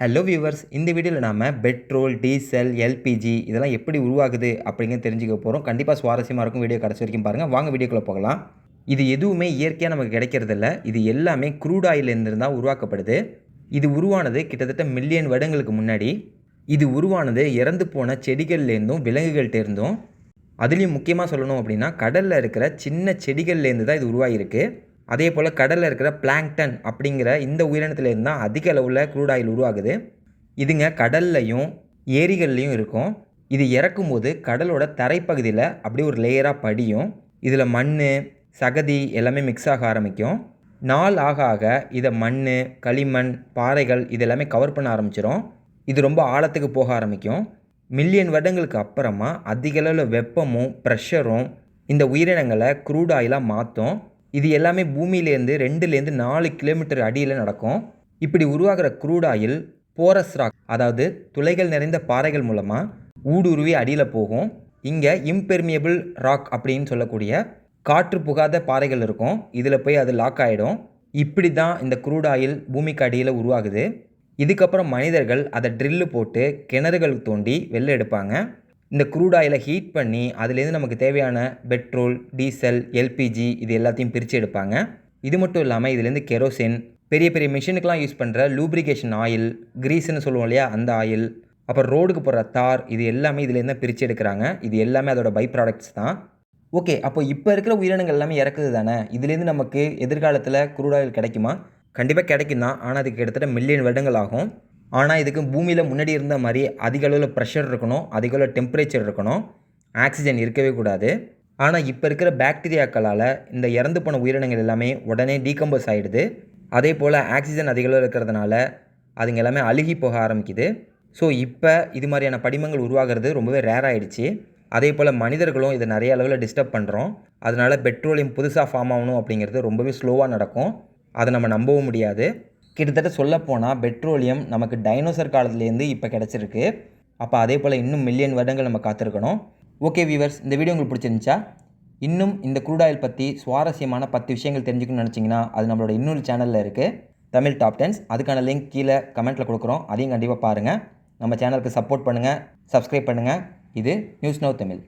Hello viewers, இந்த வீடியோவில் நாம் பெட்ரோல், டீசல், எல்பிஜி இதெல்லாம் எப்படி உருவாகுது அப்படிங்கிறது தெரிஞ்சுக்க போகிறோம். கண்டிப்பாக சுவாரஸ்யமாக இருக்கும். வீடியோ கடைசி வரைக்கும் பாருங்கள். வாங்க வீடியோக்குள்ளே போகலாம். இது எதுவுமே இயற்கையாக நமக்கு கிடைக்கிறதில்ல. இது எல்லாமே க்ரூட் ஆயிலிருந்து தான் உருவாக்கப்படுது. இது உருவானது கிட்டத்தட்ட மில்லியன் வருடங்களுக்கு முன்னாடி. இது உருவானது இறந்து போன செடிகள்லேருந்தும் விலங்குகள்கிட்டேருந்தும். அதுலேயும் முக்கியமாக சொல்லணும் அப்படின்னா கடலில் இருக்கிற சின்ன செடிகள்லேருந்து தான் இது உருவாகிருக்கு. அதே போல் கடலில் இருக்கிற பிளாங்டன் அப்படிங்கிற இந்த உயிரினத்துலேருந்து தான் அதிக அளவில் க்ரூட் ஆயில் உருவாகுது. இதுங்க கடல்லையும் ஏரிகள்லையும் இருக்கும். இது இறக்கும்போது கடலோட தரைப்பகுதியில் அப்படியே ஒரு லேயராக படியும். இதில் மண், சகதி எல்லாமே மிக்ஸ் ஆக ஆரம்பிக்கும். நாள் ஆக ஆக இதை மண், களிமண், பாறைகள் இது எல்லாமே கவர் பண்ண ஆரம்பிச்சிடும். இது ரொம்ப ஆழத்துக்கு போக ஆரம்பிக்கும். மில்லியன் வருடங்களுக்கு அப்புறமா அதிக அளவில் வெப்பமும் ப்ரெஷரும் இந்த உயிரினங்களை க்ரூட் ஆயிலாக மாற்றும். இது எல்லாமே பூமியிலேருந்து 2லேருந்து 4 கிலோமீட்டர் அடியில் நடக்கும். இப்படி உருவாகிற க்ரூட் ஆயில் போரஸ் ராக், அதாவது துளைகள் நிறைந்த பாறைகள் மூலமாக ஊடுருவி அடியில் போகும். இங்கே இம்பெர்மியபிள் ராக் அப்படின்னு சொல்லக்கூடிய காற்று புகாத பாறைகள் இருக்கும். இதில் போய் அது லாக் ஆகிடும். இப்படி தான் இந்த க்ரூட் ஆயில் பூமிக்கு அடியில் உருவாகுது. இதுக்கப்புறம் மனிதர்கள் அதை ட்ரில்லு போட்டு கிணறுகள் தோண்டி வெளில எடுப்பாங்க. இந்த க்ரூட் ஆயிலை ஹீட் பண்ணி அதுலேருந்து நமக்கு தேவையான பெட்ரோல், டீசல், எல்பிஜி இது எல்லாத்தையும் பிரித்து எடுப்பாங்க. இது மட்டும் இல்லாமல் இதுலேருந்து கெரோசின், பெரிய பெரிய மிஷினுக்கெலாம் யூஸ் பண்ணுற லூப்ரிகேஷன் ஆயில், கிரீஸ்ன்னு சொல்லுவோம் இல்லையா, அந்த ஆயில், அப்புறம் ரோடுக்கு போடுற தார் இது எல்லாமே இதுலேருந்து தான் பிரித்து எடுக்கிறாங்க. இது எல்லாமே அதோட பை ப்ராடக்ட்ஸ் தான். ஓகே, அப்போ இப்போ இருக்கிற உயிரினங்கள் எல்லாமே இறக்குது தானே, இதுலேருந்து நமக்கு எதிர்காலத்தில் க்ரூட் ஆயில் கிடைக்குமா? கண்டிப்பாக கிடைக்கும் தான். ஆனால் அதுக்கு கிட்டத்தட்ட மில்லியன் வருடங்கள் ஆகும். ஆனால் இதுக்கு பூமியில் முன்னாடி இருந்த மாதிரி அதிக அளவில் ப்ரெஷர் இருக்கணும், அதிக அளவில் டெம்பரேச்சர் இருக்கணும், ஆக்சிஜன் இருக்கவே கூடாது. ஆனால் இப்போ இருக்கிற பாக்டீரியாக்களால் இந்த இறந்து போன உயிரினங்கள் எல்லாமே உடனே டீகம்போஸ் ஆகிடுது. அதே போல் ஆக்சிஜன் அதிக அளவில் இருக்கிறதுனால அதுங்க எல்லாமே அழுகி போக ஆரம்பிக்குது. ஸோ இப்போ இது மாதிரியான படிமங்கள் உருவாகிறது ரொம்பவே ரேர் ஆகிடுச்சு. அதே போல் மனிதர்களும் இதை நிறைய அளவில் டிஸ்டர்ப் பண்ணுறோம். அதனால் பெட்ரோலியம் புதுசாக ஃபார்ம் ஆகணும் அப்படிங்கிறது ரொம்பவே ஸ்லோவாக நடக்கும். அதை நம்ம நம்பவும் முடியாது. கிட்டத்தட்ட சொல்லப்போனால் பெட்ரோலியம் நமக்கு டைனோசர் காலத்துலேருந்து இப்போ கிடச்சிருக்கு. அப்போ அதே போல் இன்னும் மில்லியன் வருடங்கள் நம்ம காத்திருக்கணும். ஓகே வியூவர்ஸ், இந்த வீடியோ உங்களுக்கு பிடிச்சிருந்துச்சா? இன்னும் இந்த க்ரூட் ஆயில் பற்றி சுவாரஸ்யமான 10 விஷயங்கள் தெரிஞ்சுக்கணும்னு நினச்சிங்கன்னா அது நம்மளோட இன்னொரு சேனலில் இருக்குது, தமிழ் டாப் 10. அதுக்கான லிங்க் கீழே கமெண்ட்டில் கொடுக்குறோம். அதையும் கண்டிப்பாக பாருங்கள். நம்ம சேனலுக்கு சப்போர்ட் பண்ணுங்கள், சப்ஸ்கிரைப் பண்ணுங்கள். இது நியூஸ் நவ் தமிழ்.